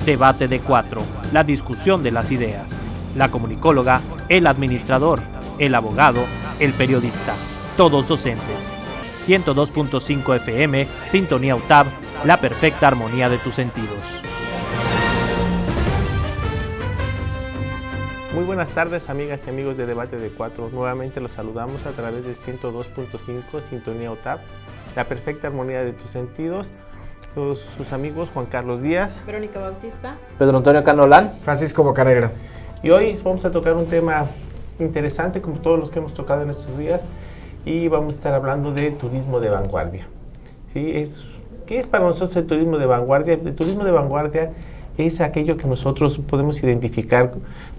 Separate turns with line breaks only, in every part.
Debate de Cuatro, la discusión de las ideas. La comunicóloga, el administrador, el abogado, el periodista, todos docentes. 102.5 FM, Sintonía UTAB, la perfecta armonía de tus sentidos.
Muy buenas tardes, amigas y amigos de Debate de Cuatro. Nuevamente los saludamos a través del 102.5 Sintonía UTAB, la perfecta armonía de tus sentidos. Sus amigos Juan Carlos Díaz,
Verónica Bautista,
Pedro Antonio Canolán,
Francisco Bocanegra.
Y hoy vamos a tocar un tema interesante como todos los que hemos tocado en estos días, y vamos a estar hablando de turismo de vanguardia. ¿Sí? ¿Qué es para nosotros el turismo de vanguardia? El turismo de vanguardia es aquello que nosotros podemos identificar,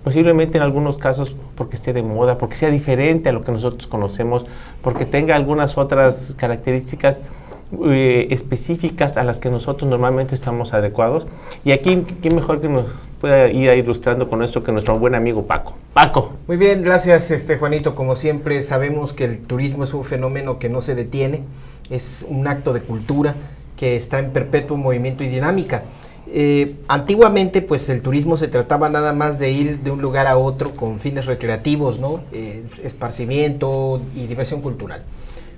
posiblemente en algunos casos porque esté de moda, porque sea diferente a lo que nosotros conocemos, porque tenga algunas otras características específicas a las que nosotros normalmente estamos adecuados. Y aquí, ¿qué mejor que nos pueda ir ilustrando con esto que nuestro buen amigo Paco? Paco.
Muy bien, gracias Juanito. Como siempre sabemos que el turismo es un fenómeno que no se detiene, es un acto de cultura que está en perpetuo movimiento y dinámica. Antiguamente pues el turismo se trataba nada más de ir de un lugar a otro con fines recreativos, ¿no? Esparcimiento y diversión cultural.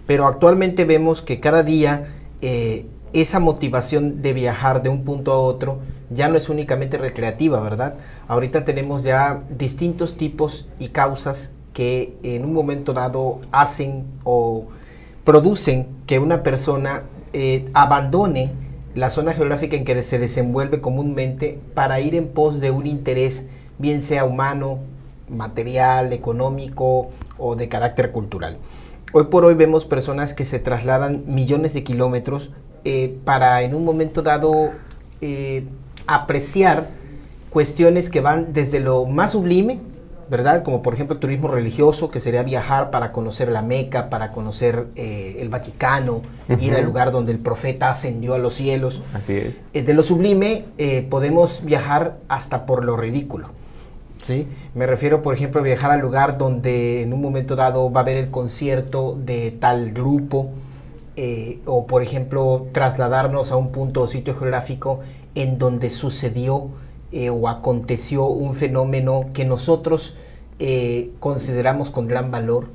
Pero actualmente vemos que cada día esa motivación de viajar de un punto a otro ya no es únicamente recreativa, ¿verdad? Ahorita tenemos ya distintos tipos y causas que en un momento dado hacen o producen que una persona abandone la zona geográfica en que se desenvuelve comúnmente para ir en pos de un interés, bien sea humano, material, económico o de carácter cultural. Hoy por hoy vemos personas que se trasladan millones de kilómetros para en un momento dado apreciar cuestiones que van desde lo más sublime, ¿verdad? Como por ejemplo el turismo religioso, que sería viajar para conocer la Meca, para conocer el Vaticano, ir al lugar donde el profeta ascendió a los cielos.
Así es.
De lo sublime podemos viajar hasta por lo ridículo. ¿Sí? Me refiero, por ejemplo, a viajar al lugar donde en un momento dado va a haber el concierto de tal grupo, o por ejemplo, trasladarnos a un punto o sitio geográfico en donde sucedió o aconteció un fenómeno que nosotros consideramos con gran valor,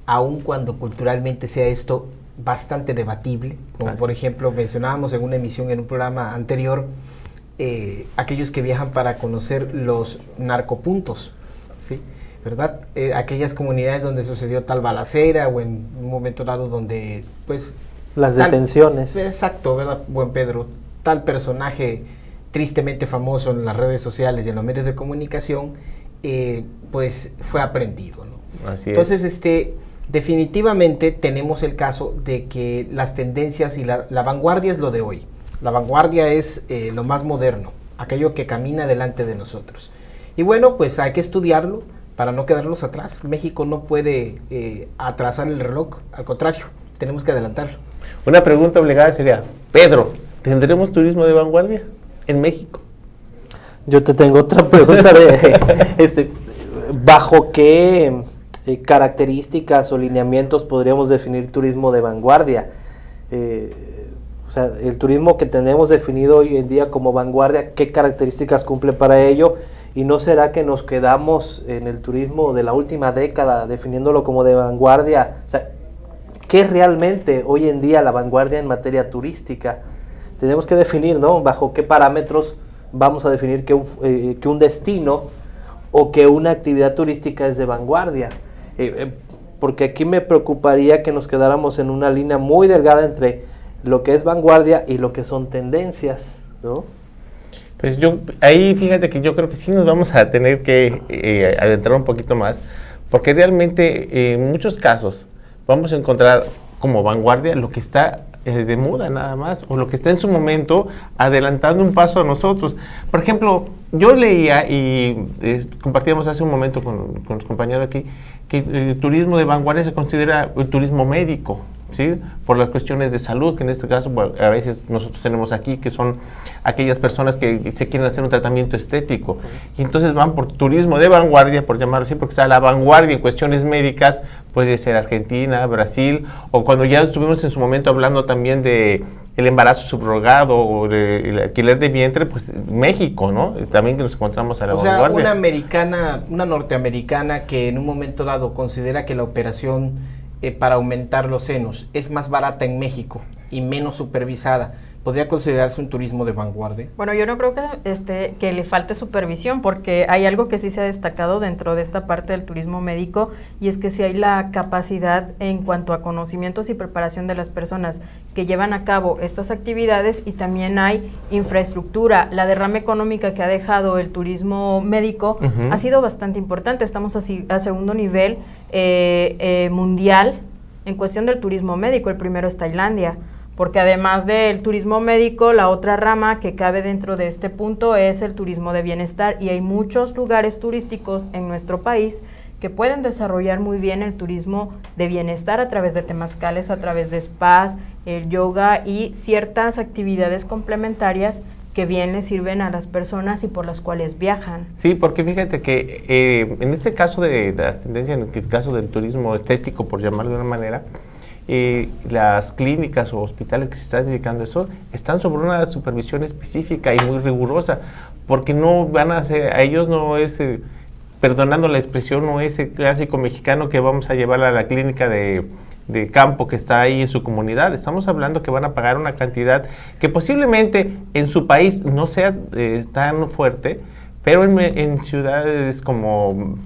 aun cuando culturalmente sea esto bastante debatible, como por ejemplo mencionábamos en una emisión en un programa anterior, aquellos que viajan para conocer los narcopuntos, ¿sí? ¿Verdad? Aquellas comunidades donde sucedió tal balacera o en un momento dado donde, pues...
Las detenciones.
Exacto, ¿verdad? Buen Pedro, tal personaje tristemente famoso en las redes sociales y en los medios de comunicación, pues fue aprendido, ¿no?
Así
Entonces,
es.
definitivamente tenemos el caso de que las tendencias y la vanguardia es lo de hoy. La vanguardia es lo más moderno, aquello que camina delante de nosotros. Y bueno, pues hay que estudiarlo para no quedarnos atrás. México no puede atrasar el reloj, al contrario, tenemos que adelantarlo.
Una pregunta obligada sería, Pedro, ¿tendremos turismo de vanguardia en México?
Yo te tengo otra pregunta de ¿bajo qué características o lineamientos podríamos definir turismo de vanguardia? O sea, el turismo que tenemos definido hoy en día como vanguardia, ¿qué características cumple para ello? ¿Y no será que nos quedamos en el turismo de la última década definiéndolo como de vanguardia? O sea, ¿qué es realmente hoy en día la vanguardia en materia turística? Tenemos que definir, ¿no? Bajo qué parámetros vamos a definir que un destino o que una actividad turística es de vanguardia. Porque aquí me preocuparía que nos quedáramos en una línea muy delgada entre lo que es vanguardia y lo que son tendencias, ¿no?
Pues ahí fíjate que yo creo que sí nos vamos a tener que adentrar un poquito más, porque realmente en muchos casos vamos a encontrar como vanguardia lo que está de moda nada más, o lo que está en su momento adelantando un paso a nosotros. Por ejemplo, yo leía y compartíamos hace un momento con los compañeros aquí, que el turismo de vanguardia se considera el turismo médico, ¿sí? Por las cuestiones de salud, que en este caso bueno, a veces nosotros tenemos aquí, que son aquellas personas que se quieren hacer un tratamiento estético, y entonces van por turismo de vanguardia, por llamarlo así, porque está a la vanguardia en cuestiones médicas, puede ser Argentina, Brasil, o cuando ya estuvimos en su momento hablando también de el embarazo subrogado o el alquiler de vientre, pues México, ¿no? También que nos encontramos a la vanguardia.
Una norteamericana que en un momento dado considera que la operación para aumentar los senos es más barata en México y menos supervisada, ¿podría considerarse un turismo de vanguardia?
Bueno, yo no creo que le falte supervisión, porque hay algo que sí se ha destacado dentro de esta parte del turismo médico, y es que sí hay la capacidad en cuanto a conocimientos y preparación de las personas que llevan a cabo estas actividades, y también hay infraestructura. La derrama económica que ha dejado el turismo médico ha sido bastante importante. Estamos así a segundo nivel mundial en cuestión del turismo médico. El primero es Tailandia, porque además del turismo médico, la otra rama que cabe dentro de este punto es el turismo de bienestar, y hay muchos lugares turísticos en nuestro país que pueden desarrollar muy bien el turismo de bienestar a través de temazcales, a través de spas, el yoga y ciertas actividades complementarias que bien les sirven a las personas y por las cuales viajan.
Sí, porque fíjate que en este caso de las tendencias, en el caso del turismo estético, por llamarlo de una manera, las clínicas o hospitales que se están dedicando a eso están sobre una supervisión específica y muy rigurosa, porque no van a hacer, a ellos no es, perdonando la expresión, no es el clásico mexicano que vamos a llevar a la clínica de campo que está ahí en su comunidad. Estamos hablando que van a pagar una cantidad que posiblemente en su país no sea tan fuerte, pero en ciudades como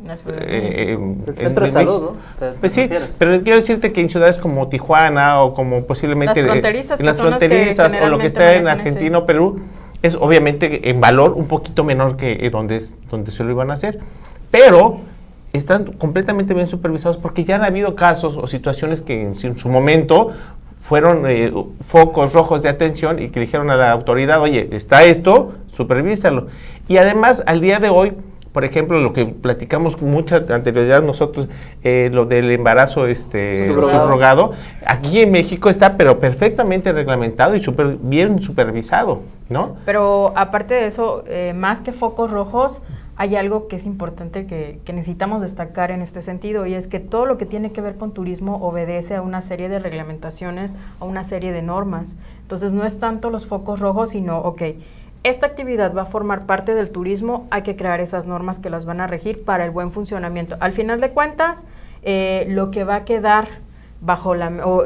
el centro de salud, ¿no?
Pues sí, pero quiero decirte que en ciudades como Tijuana o como posiblemente
las
las fronterizas o lo que está en Argentina o Perú, es obviamente en valor un poquito menor que donde se lo iban a hacer, pero están completamente bien supervisados, porque ya han habido casos o situaciones que en su momento fueron focos rojos de atención y que dijeron a la autoridad, oye, está esto, supervísalo. Y además, al día de hoy, por ejemplo, lo que platicamos con mucha anterioridad nosotros, lo del embarazo subrogado, aquí en México está pero perfectamente reglamentado y bien supervisado, ¿no?
Pero aparte de eso, más que focos rojos, hay algo que es importante que necesitamos destacar en este sentido, y es que todo lo que tiene que ver con turismo obedece a una serie de reglamentaciones, a una serie de normas. Entonces no es tanto los focos rojos, sino, esta actividad va a formar parte del turismo, hay que crear esas normas que las van a regir para el buen funcionamiento. Al final de cuentas, lo que va a quedar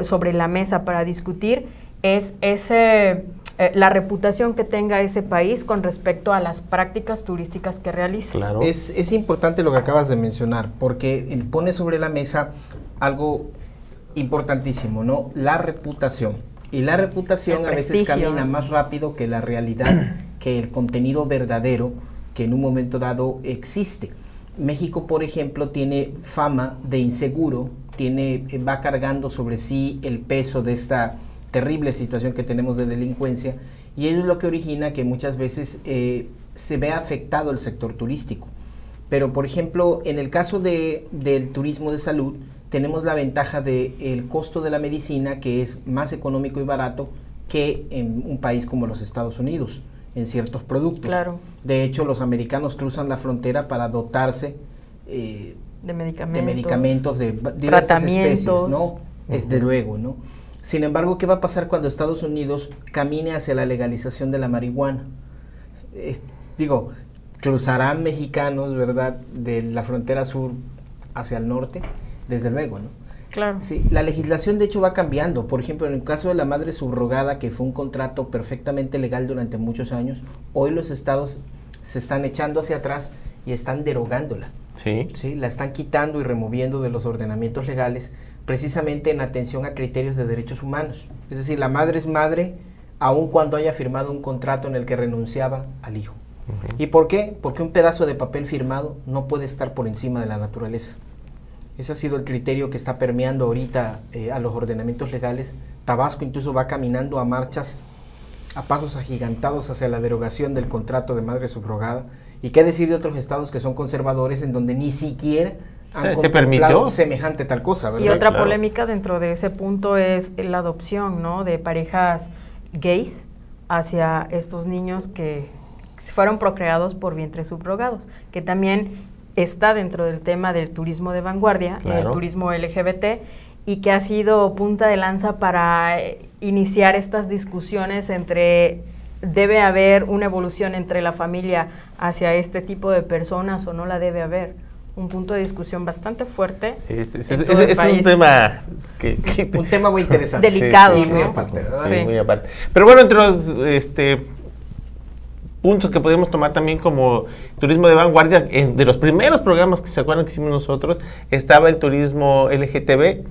sobre la mesa para discutir es la reputación que tenga ese país con respecto a las prácticas turísticas que realice.
Claro.
Es importante lo que acabas de mencionar, porque pone sobre la mesa algo importantísimo, ¿no? La reputación. Y la reputación a veces camina más rápido que la realidad, que el contenido verdadero que en un momento dado existe. México, por ejemplo, tiene fama de inseguro, va cargando sobre sí el peso de esta terrible situación que tenemos de delincuencia, y eso es lo que origina que muchas veces se vea afectado el sector turístico. Pero, por ejemplo, en el caso del turismo de salud, tenemos la ventaja del costo de la medicina, que es más económico y barato que en un país como los Estados Unidos, en ciertos productos.
Claro.
De hecho, los americanos cruzan la frontera para dotarse
de medicamentos,
de diversas especies, ¿no? Desde luego, ¿no? Sin embargo, ¿qué va a pasar cuando Estados Unidos camine hacia la legalización de la marihuana? Cruzarán mexicanos, ¿verdad?, de la frontera sur hacia el norte, desde luego, ¿no?
Claro.
Sí, la legislación de hecho va cambiando. Por ejemplo, en el caso de la madre subrogada, que fue un contrato perfectamente legal durante muchos años, hoy los estados se están echando hacia atrás y están derogándola.
Sí.
Sí, la están quitando y removiendo de los ordenamientos legales, precisamente en atención a criterios de derechos humanos. Es decir, la madre es madre aun cuando haya firmado un contrato en el que renunciaba al hijo. ¿Y por qué? Porque un pedazo de papel firmado no puede estar por encima de la naturaleza. Ese ha sido el criterio que está permeando ahorita a los ordenamientos legales. Tabasco incluso va caminando a marchas, a pasos agigantados hacia la derogación del contrato de madre subrogada. ¿Y qué decir de otros estados que son conservadores, en donde ni siquiera han contemplado semejante tal cosa, ¿verdad?
Y otra polémica dentro de ese punto es la adopción, ¿no?, de parejas gays hacia estos niños que fueron procreados por vientres subrogados, que también está dentro del tema del turismo de vanguardia, el turismo LGBT, y que ha sido punta de lanza para iniciar estas discusiones entre, ¿debe haber una evolución entre la familia hacia este tipo de personas o no la debe haber? Un punto de discusión bastante fuerte.
Es un tema
un tema muy interesante.
Delicado,
sí,
¿no?
Muy aparte, ¿verdad?
Sí, muy aparte. Pero bueno, entre los puntos que podemos tomar también como turismo de vanguardia, de los primeros programas que se acuerdan que hicimos nosotros, estaba el turismo LGTB.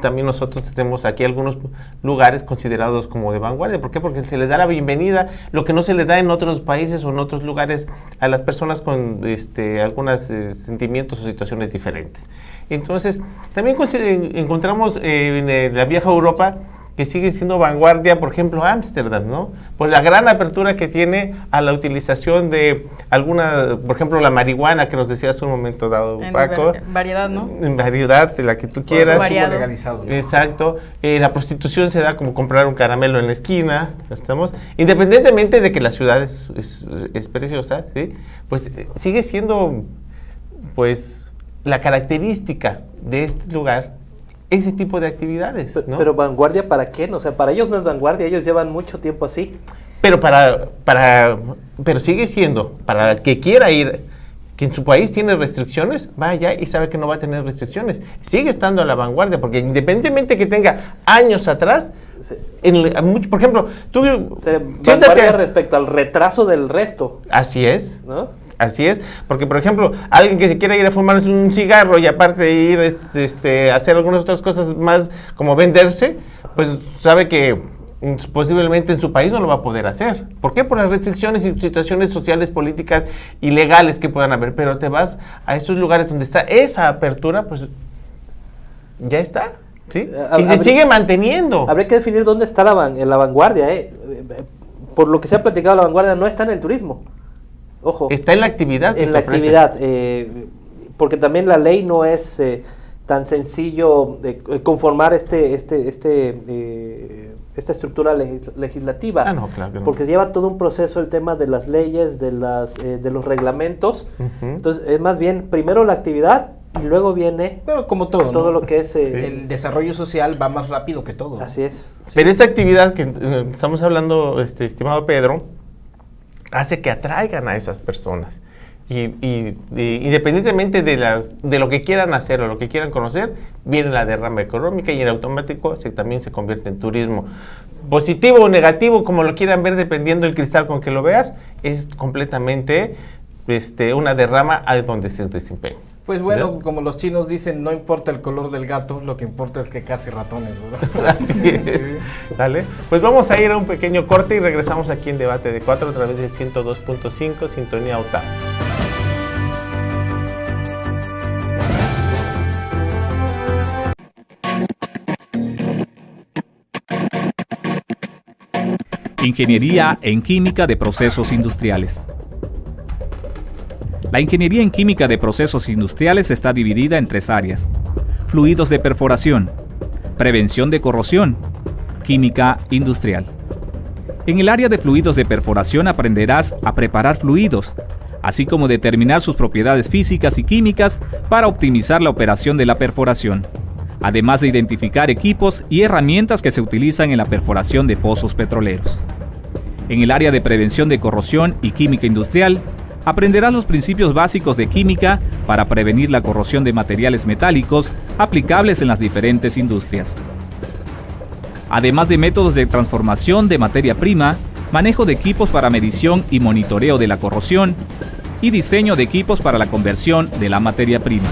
También nosotros tenemos aquí algunos lugares considerados como de vanguardia. ¿Por qué? Porque se les da la bienvenida, lo que no se les da en otros países o en otros lugares a las personas con algunos sentimientos o situaciones diferentes. Entonces, también encontramos en la vieja Europa que sigue siendo vanguardia, por ejemplo, Ámsterdam, ¿no? Pues la gran apertura que tiene a la utilización de alguna, por ejemplo, la marihuana que nos decía hace un momento dado, Paco.
Variedad, ¿no?
En variedad, de la que tú quieras.
Legalizado.
Exacto. La prostitución se da como comprar un caramelo en la esquina, ¿estamos? Independientemente de que la ciudad es preciosa, ¿sí? Pues sigue siendo, pues, la característica de este lugar, ese tipo de actividades, ¿no?
Pero vanguardia, ¿para qué? O sea, para ellos no es vanguardia, ellos llevan mucho tiempo así.
Pero pero sigue siendo, para el que quiera ir, que en su país tiene restricciones, vaya y sabe que no va a tener restricciones. Sigue estando a la vanguardia, porque independientemente que tenga años atrás, por ejemplo, tú...
Vanguardia respecto al retraso del resto.
Así es,
¿no?
Así es, porque por ejemplo, alguien que se quiera ir a fumar un cigarro y aparte de ir a hacer algunas otras cosas más como venderse, pues sabe que posiblemente en su país no lo va a poder hacer. ¿Por qué? Por las restricciones y situaciones sociales, políticas y legales que puedan haber, pero te vas a estos lugares donde está esa apertura, pues ya está, ¿sí? Y se sigue manteniendo.
Habría que definir dónde está la vanguardia, Por lo que se ha platicado, la vanguardia no está en el turismo. Ojo.
Está en la actividad.
En la actividad, porque también la ley no es tan sencillo conformar esta estructura legislativa.
No, claro que no.
Porque lleva todo un proceso el tema de las leyes, de los reglamentos. Entonces, es más bien primero la actividad y luego viene...
Pero como todo, ¿no?
Lo que es...
el desarrollo social va más rápido que todo.
Así es.
Pero esa actividad que estamos hablando, estimado Pedro, hace que atraigan a esas personas. Y independientemente de lo que quieran hacer o lo que quieran conocer, viene la derrama económica y en automático también se convierte en turismo. Positivo o negativo, como lo quieran ver, dependiendo del cristal con que lo veas, es completamente una derrama a donde se desempeña.
Pues bueno, ¿verdad? Como los chinos dicen, no importa el color del gato, lo que importa es que case ratones, ¿verdad?
Así es. ¿Vale? Pues vamos a ir a un pequeño corte y regresamos aquí en Debate de 4 a través del 102.5 Sintonía UTAM.
Ingeniería en Química de Procesos Industriales. La ingeniería en química de procesos industriales está dividida en 3 áreas: fluidos de perforación, prevención de corrosión, química industrial. En el área de fluidos de perforación aprenderás a preparar fluidos, así como determinar sus propiedades físicas y químicas para optimizar la operación de la perforación, además de identificar equipos y herramientas que se utilizan en la perforación de pozos petroleros. En el área de prevención de corrosión y química industrial, aprenderás los principios básicos de química para prevenir la corrosión de materiales metálicos aplicables en las diferentes industrias. Además de métodos de transformación de materia prima, manejo de equipos para medición y monitoreo de la corrosión y diseño de equipos para la conversión de la materia prima.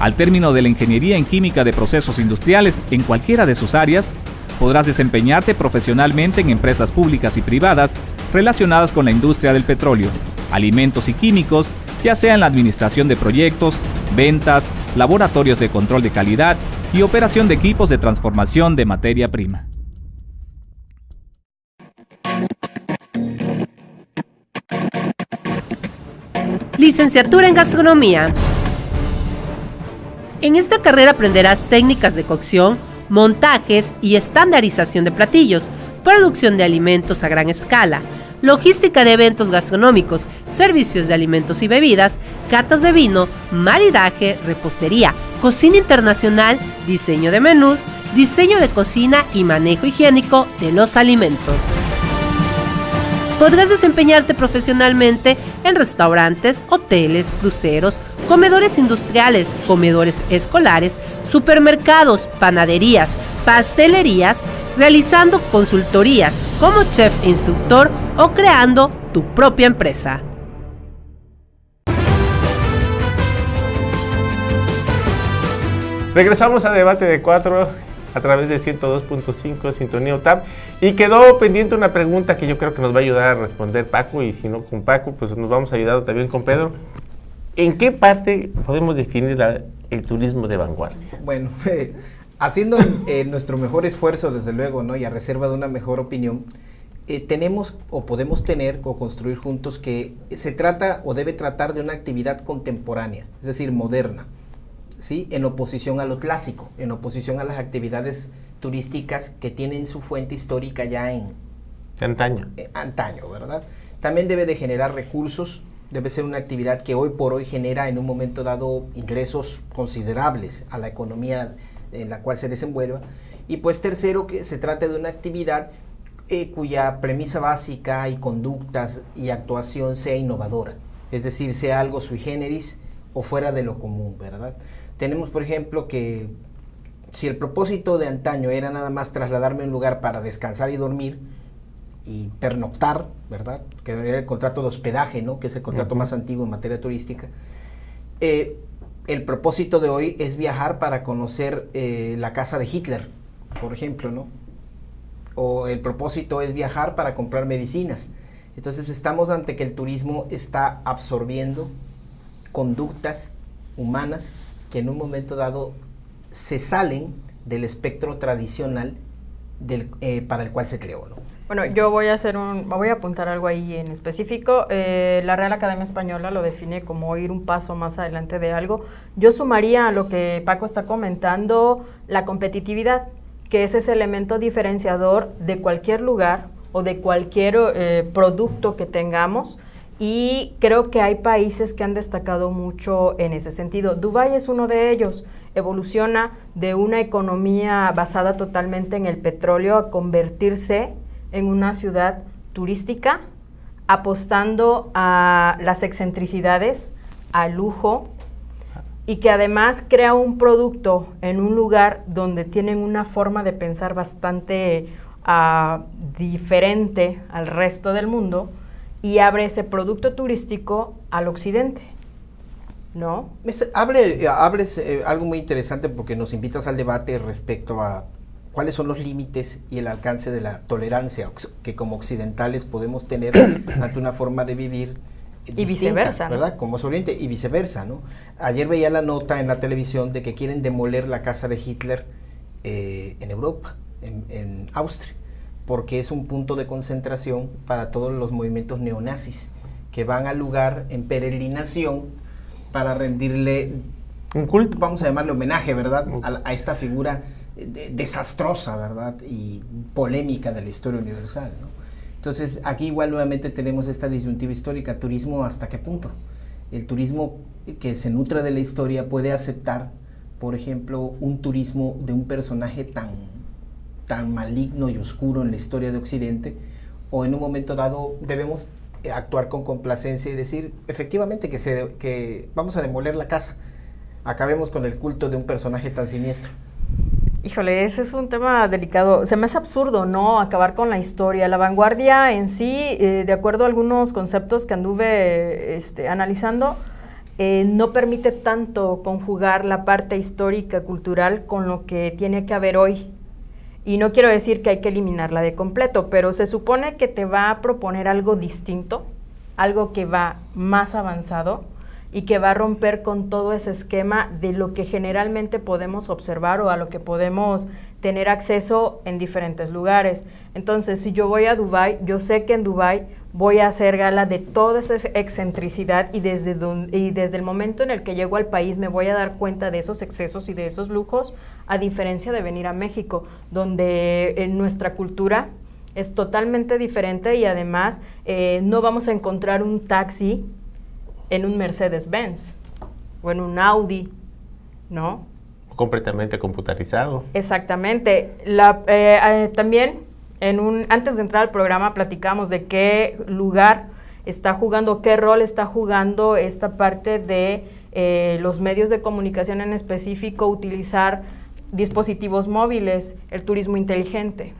Al término de la ingeniería en química de procesos industriales en cualquiera de sus áreas, podrás desempeñarte profesionalmente en empresas públicas y privadas relacionadas con la industria del petróleo, alimentos y químicos, ya sea en la administración de proyectos, ventas, laboratorios de control de calidad y operación de equipos de transformación de materia prima.
Licenciatura en Gastronomía. En esta carrera aprenderás técnicas de cocción, montajes y estandarización de platillos, producción de alimentos a gran escala, logística de eventos gastronómicos, servicios de alimentos y bebidas, catas de vino, maridaje, repostería, cocina internacional, diseño de menús, diseño de cocina y manejo higiénico de los alimentos. Podrás desempeñarte profesionalmente en restaurantes, hoteles, cruceros, comedores industriales, comedores escolares, supermercados, panaderías, pastelerías, realizando consultorías como chef instructor o creando tu propia empresa.
Regresamos a Debate de 4 a través de 102.5 Sintonía UTAP, y quedó pendiente una pregunta que yo creo que nos va a ayudar a responder Paco, y si no con Paco, pues nos vamos ayudando también con Pedro. ¿En qué parte podemos definir el turismo de vanguardia?
Bueno, haciendo nuestro mejor esfuerzo, desde luego, ¿no? Y a reserva de una mejor opinión, tenemos o podemos tener o construir juntos que se trata o debe tratar de una actividad contemporánea, es decir, moderna, ¿sí? En oposición a lo clásico, en oposición a las actividades turísticas que tienen su fuente histórica ya en
antaño,
¿verdad? También debe de generar recursos, debe ser una actividad que hoy por hoy genera en un momento dado ingresos considerables a la economía en la cual se desenvuelva. Y pues tercero, que se trate de una actividad cuya premisa básica y conductas y actuación sea innovadora, es decir, sea algo sui generis o fuera de lo común, ¿verdad? Tenemos, por ejemplo, que si el propósito de antaño era nada más trasladarme a un lugar para descansar y dormir y pernoctar, ¿verdad? Que era el contrato de hospedaje, ¿no? Que es el contrato más antiguo en materia turística. El propósito de hoy es viajar para conocer la casa de Hitler, por ejemplo, ¿no? O el propósito es viajar para comprar medicinas. Entonces estamos ante que el turismo está absorbiendo conductas humanas que en un momento dado se salen del espectro tradicional para el cual se creó, ¿no?
Bueno, yo voy a apuntar algo ahí en específico. La Real Academia Española lo define como ir un paso más adelante de algo. Yo sumaría a lo que Paco está comentando la competitividad, que es ese elemento diferenciador de cualquier lugar o de cualquier producto que tengamos. Y creo que hay países que han destacado mucho en ese sentido. Dubái es uno de ellos. Evoluciona de una economía basada totalmente en el petróleo a convertirse en una ciudad turística, apostando a las excentricidades, al lujo, y que además crea un producto en un lugar donde tienen una forma de pensar bastante diferente al resto del mundo, y abre ese producto turístico al occidente, ¿no?
Abres algo muy interesante porque nos invitas al debate respecto a cuáles son los límites y el alcance de la tolerancia que como occidentales podemos tener ante una forma de vivir distinta,
y viceversa,
¿verdad?
¿no?
Como Oriente y viceversa, ¿no? Ayer veía la nota en la televisión de que quieren demoler la casa de Hitler en Europa, en Austria, porque es un punto de concentración para todos los movimientos neonazis que van al lugar en peregrinación para rendirle
un culto,
vamos a llamarle homenaje, ¿verdad? A esta figura desastrosa, ¿verdad? Y polémica de la historia universal, ¿no? Entonces, aquí igual nuevamente tenemos esta disyuntiva histórica, turismo hasta qué punto. El turismo que se nutre de la historia puede aceptar, por ejemplo, un turismo de un personaje tan maligno y oscuro en la historia de Occidente, o en un momento dado debemos actuar con complacencia y decir, efectivamente, que vamos a demoler la casa, acabemos con el culto de un personaje tan siniestro.
Híjole, ese es un tema delicado. Se me hace absurdo, ¿no?, acabar con la historia. La vanguardia en sí, de acuerdo a algunos conceptos que anduve analizando, no permite tanto conjugar la parte histórica, cultural, con lo que tiene que haber hoy. Y no quiero decir que hay que eliminarla de completo, pero se supone que te va a proponer algo distinto, algo que va más avanzado y que va a romper con todo ese esquema de lo que generalmente podemos observar o a lo que podemos tener acceso en diferentes lugares. Entonces, si yo voy a Dubái, yo sé que en Dubái voy a hacer gala de toda esa excentricidad y desde el momento en el que llego al país me voy a dar cuenta de esos excesos y de esos lujos, a diferencia de venir a México, donde en nuestra cultura es totalmente diferente y además no vamos a encontrar un taxi en un Mercedes-Benz o en un Audi, ¿no?
completamente computarizado.
Exactamente. También, antes de entrar al programa, platicamos de qué lugar está jugando, qué rol está jugando esta parte de los medios de comunicación, en específico, utilizar dispositivos móviles, el turismo inteligente.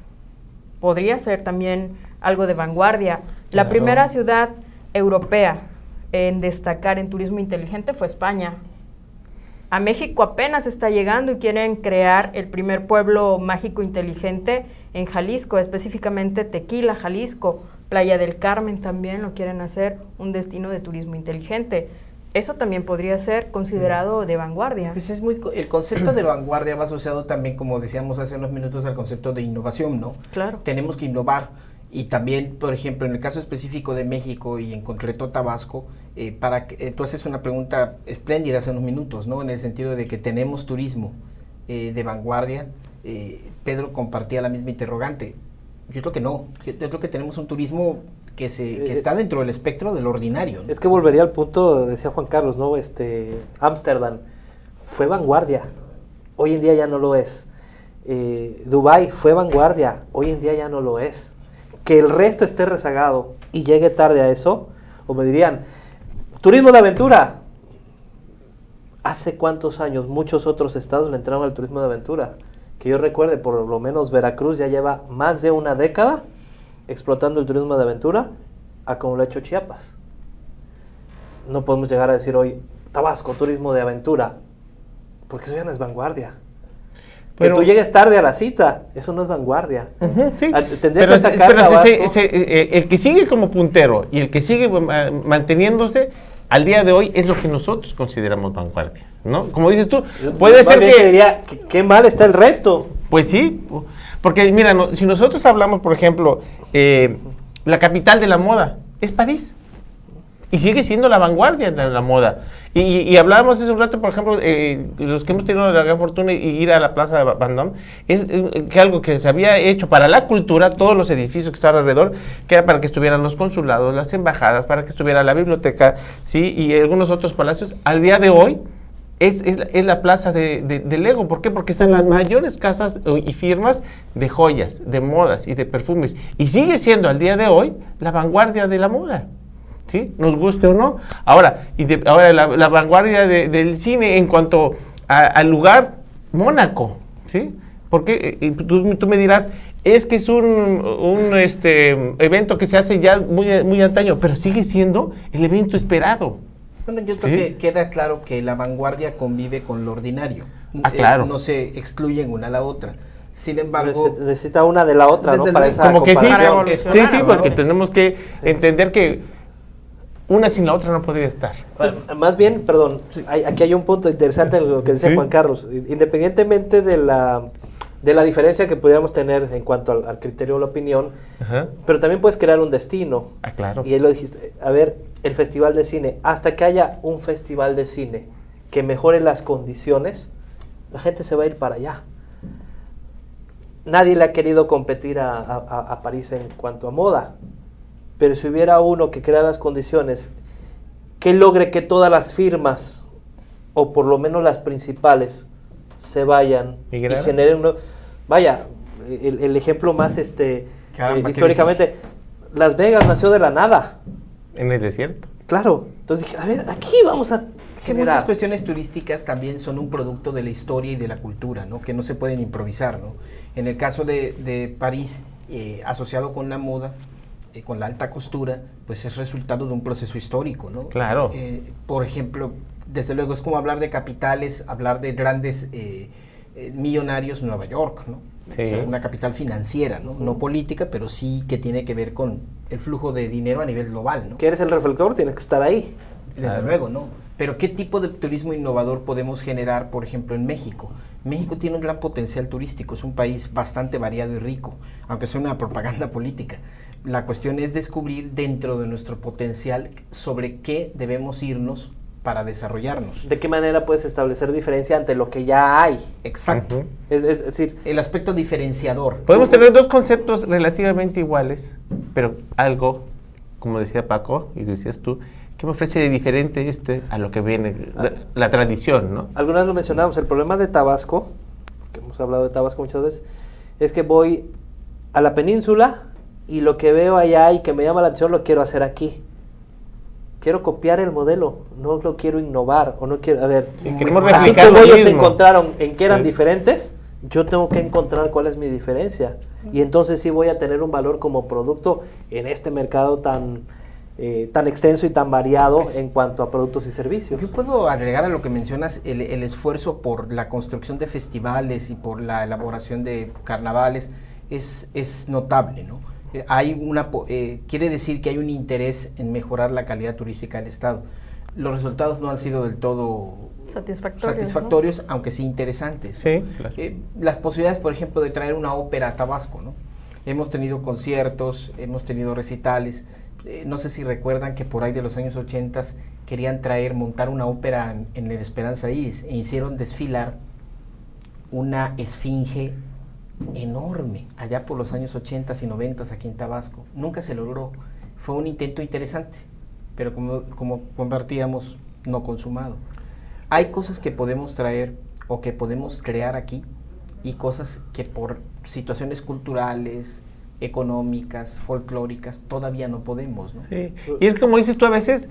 Podría ser también algo de vanguardia. La
Claro.
primera ciudad europea en destacar en turismo inteligente fue España. A México apenas está llegando y quieren crear el primer pueblo mágico inteligente en Jalisco, específicamente Tequila, Jalisco. Playa del Carmen también lo quieren hacer un destino de turismo inteligente. Eso también podría ser considerado de vanguardia.
Pues el concepto de vanguardia va asociado también, como decíamos hace unos minutos, al concepto de innovación, ¿no?
Claro.
Tenemos que innovar. Y también, por ejemplo, en el caso específico de México y en concreto Tabasco, tú haces una pregunta espléndida hace unos minutos, ¿no? En el sentido de que tenemos turismo de vanguardia. Pedro compartía la misma interrogante. Yo creo que no. Yo creo que tenemos un turismo que está dentro del espectro del ordinario, ¿no?
Es que volvería al punto, decía Juan Carlos, ¿no? Ámsterdam fue vanguardia, hoy en día ya no lo es. Dubái fue vanguardia, hoy en día ya no lo es. Que el resto esté rezagado y llegue tarde a eso, o me dirían, turismo de aventura. ¿Hace cuántos años muchos otros estados le entraron al turismo de aventura? Que yo recuerde, por lo menos Veracruz ya lleva más de una década explotando el turismo de aventura a como lo ha hecho Chiapas. No podemos llegar a decir hoy, Tabasco, turismo de aventura, porque eso ya no es vanguardia. Pero que tú llegues tarde a la cita, eso no es vanguardia.
Sí.
Tendría que sacar Tabasco.
El que sigue como puntero y el que sigue manteniéndose al día de hoy es lo que nosotros consideramos vanguardia, ¿no? Como dices tú, puede ser que
diría, qué mal está el resto.
Pues sí, porque mira, si nosotros hablamos, por ejemplo, la capital de la moda es París. Y sigue siendo la vanguardia de la moda. Y hablábamos hace un rato, por ejemplo, los que hemos tenido la gran fortuna de ir a la Plaza de Vendôme, es que algo que se había hecho para la cultura, todos los edificios que estaban alrededor, que era para que estuvieran los consulados, las embajadas, para que estuviera la biblioteca, ¿sí? Y algunos otros palacios. Al día de hoy, es la plaza de Lego. ¿Por qué? Porque están las mayores casas y firmas de joyas, de modas y de perfumes. Y sigue siendo al día de hoy la vanguardia de la moda. ¿Sí? Nos guste o no. Ahora, la vanguardia del cine en cuanto al lugar, Mónaco, ¿sí? Porque tú me dirás, es que es un evento que se hace ya muy antaño, pero sigue siendo el evento esperado.
Bueno, yo creo que queda claro que la vanguardia convive con lo ordinario.
Claro.
No se excluyen una a la otra. Sin embargo,
necesita una de la otra, ¿no? Para esa
como que sí,
comparación.
porque tenemos que entender que una sin la otra no podría estar.
Más bien, perdón, aquí hay un punto interesante en lo que decía Juan Carlos. Independientemente de la diferencia que pudiéramos tener en cuanto al criterio o la opinión, pero también puedes crear un destino.
Claro.
Y ahí lo dijiste, a ver, el festival de cine, hasta que haya un festival de cine que mejore las condiciones, la gente se va a ir para allá. Nadie le ha querido competir a París en cuanto a moda. Pero si hubiera uno que crea las condiciones que logre que todas las firmas, o por lo menos las principales, se vayan y generen el ejemplo más históricamente, Las Vegas nació de la nada.
En el desierto.
Claro. Entonces dije, a ver, aquí vamos a
que muchas cuestiones turísticas también son un producto de la historia y de la cultura, ¿no? Que no se pueden improvisar, ¿no? En el caso de París, asociado con la moda, con la alta costura, pues es resultado de un proceso histórico, ¿no?
Claro.
Por ejemplo, desde luego es como hablar de capitales, hablar de grandes millonarios, Nueva York, ¿no?
Sí.
O sea, una capital financiera, ¿no? No política, pero sí que tiene que ver con el flujo de dinero a nivel global, ¿no?
Que eres el reflector, tienes que estar ahí.
Desde luego, ¿no? Pero ¿qué tipo de turismo innovador podemos generar, por ejemplo, en México? México tiene un gran potencial turístico, es un país bastante variado y rico, aunque sea una propaganda política. La cuestión es descubrir dentro de nuestro potencial sobre qué debemos irnos para desarrollarnos.
¿De qué manera puedes establecer diferencia ante lo que ya hay?
Exacto.
Es decir,
el aspecto diferenciador.
Podemos tener dos conceptos relativamente iguales, pero algo, como decía Paco y lo decías tú, que ¿Qué me ofrece de diferente a lo que viene, la tradición, ¿no?
Alguna vez lo mencionamos, el problema de Tabasco, porque hemos hablado de Tabasco muchas veces, es que voy a la península y lo que veo allá y que me llama la atención lo quiero hacer aquí. Quiero copiar el modelo, no lo quiero innovar, o no quiero, a ver, así que ellos se encontraron en que eran diferentes, yo tengo que encontrar cuál es mi diferencia, y entonces sí voy a tener un valor como producto en este mercado tan extenso y tan variado en cuanto a productos y servicios.
Yo puedo agregar a lo que mencionas el esfuerzo por la construcción de festivales y por la elaboración de carnavales es notable, ¿no? Quiere decir que hay un interés en mejorar la calidad turística del estado. Los resultados no han sido del todo satisfactorios, ¿no? Aunque sí interesantes.
Sí, claro.
Las posibilidades, por ejemplo, de traer una ópera a Tabasco, ¿no? Hemos tenido conciertos, hemos tenido recitales. No sé si recuerdan que por ahí de los años 80 querían montar una ópera en el Esperanza Iris e hicieron desfilar una esfinge enorme allá por los años 80 y 90 aquí en Tabasco. Nunca se logró. Fue un intento interesante, pero como compartíamos, no consumado. Hay cosas que podemos traer o que podemos crear aquí y cosas que por situaciones culturales, económicas, folclóricas, todavía no podemos, ¿no?
Sí. Y es como dices tú, a veces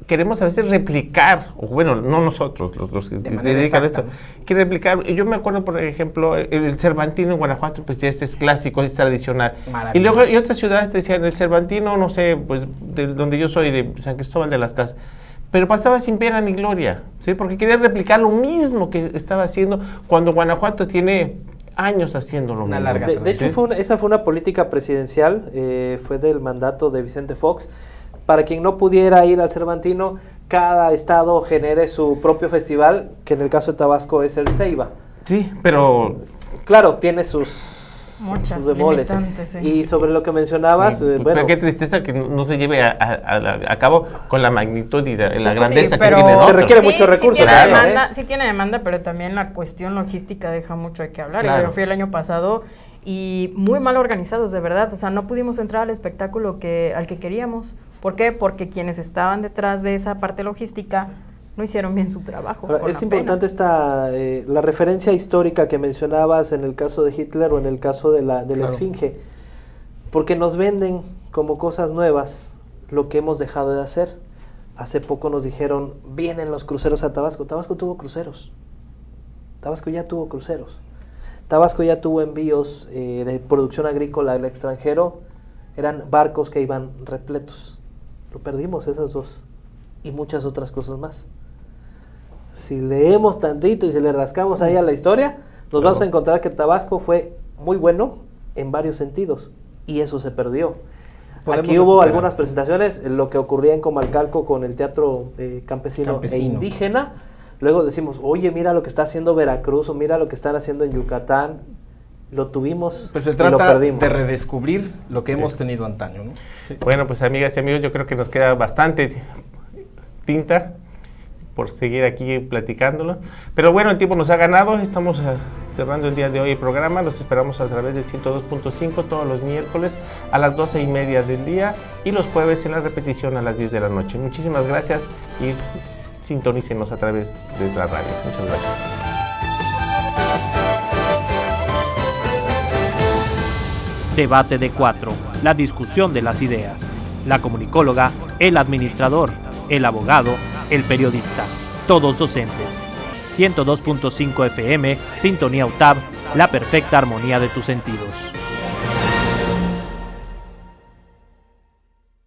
queremos replicar, o bueno, no nosotros, los que dedican a esto, que replicar. Yo me acuerdo, por ejemplo, el Cervantino en Guanajuato, pues ya es clásico, es tradicional. Y luego y otras ciudades te decían, el Cervantino, no sé, pues de donde yo soy, de San Cristóbal de las Casas, pero pasaba sin pena ni gloria, ¿sí? Porque quería replicar lo mismo que estaba haciendo cuando Guanajuato tiene años haciendo lo mismo.
De hecho, esa fue una política presidencial, fue del mandato de Vicente Fox. Para quien no pudiera ir al Cervantino, cada estado genere su propio festival, que en el caso de Tabasco es el Ceiba.
Sí, pero...
Claro, tiene sus bemoles. Sí. Y sobre lo que mencionabas,
bueno... Pero qué tristeza que no se lleve a cabo con la magnitud y la grandeza que tiene, ¿no?
Te requiere mucho recursos.
Sí tiene demanda, pero también la cuestión logística deja mucho de qué hablar. Claro. Yo fui el año pasado y muy mal organizados, de verdad. O sea, no pudimos entrar al espectáculo al que queríamos. ¿Por qué? Porque quienes estaban detrás de esa parte logística no hicieron bien su trabajo.
Ahora, es importante la referencia histórica que mencionabas en el caso de Hitler o en el caso de la Esfinge, porque nos venden como cosas nuevas lo que hemos dejado de hacer. Hace poco nos dijeron, vienen los cruceros a Tabasco. Tabasco tuvo cruceros. Tabasco ya tuvo cruceros. Tabasco ya tuvo envíos de producción agrícola al extranjero. Eran barcos que iban repletos. Lo perdimos, esas dos. Y muchas otras cosas más. Si leemos tantito y si le rascamos ahí a la historia, nos vamos a encontrar que Tabasco fue muy bueno en varios sentidos. Y eso se perdió. Aquí hubo algunas presentaciones, lo que ocurría en Comalcalco con el teatro campesino e indígena. Luego decimos, oye, mira lo que está haciendo Veracruz, o mira lo que están haciendo en Yucatán. Lo tuvimos,
pues se trata de redescubrir lo que hemos tenido antaño, ¿no?
Sí. Bueno, pues amigas y amigos, yo creo que nos queda bastante tinta por seguir aquí platicándolo. Pero bueno, el tiempo nos ha ganado. Estamos cerrando el día de hoy el programa. Los esperamos a través del 102.5 todos los miércoles a las 12:30 del día y los jueves en la repetición a las 10 de la noche. Muchísimas gracias y sintonícenos a través de la radio. Muchas gracias.
Debate de cuatro, la discusión de las ideas. La comunicóloga, el administrador, el abogado, el periodista, todos docentes. 102.5 FM, Sintonía UTAB, la perfecta armonía de tus sentidos.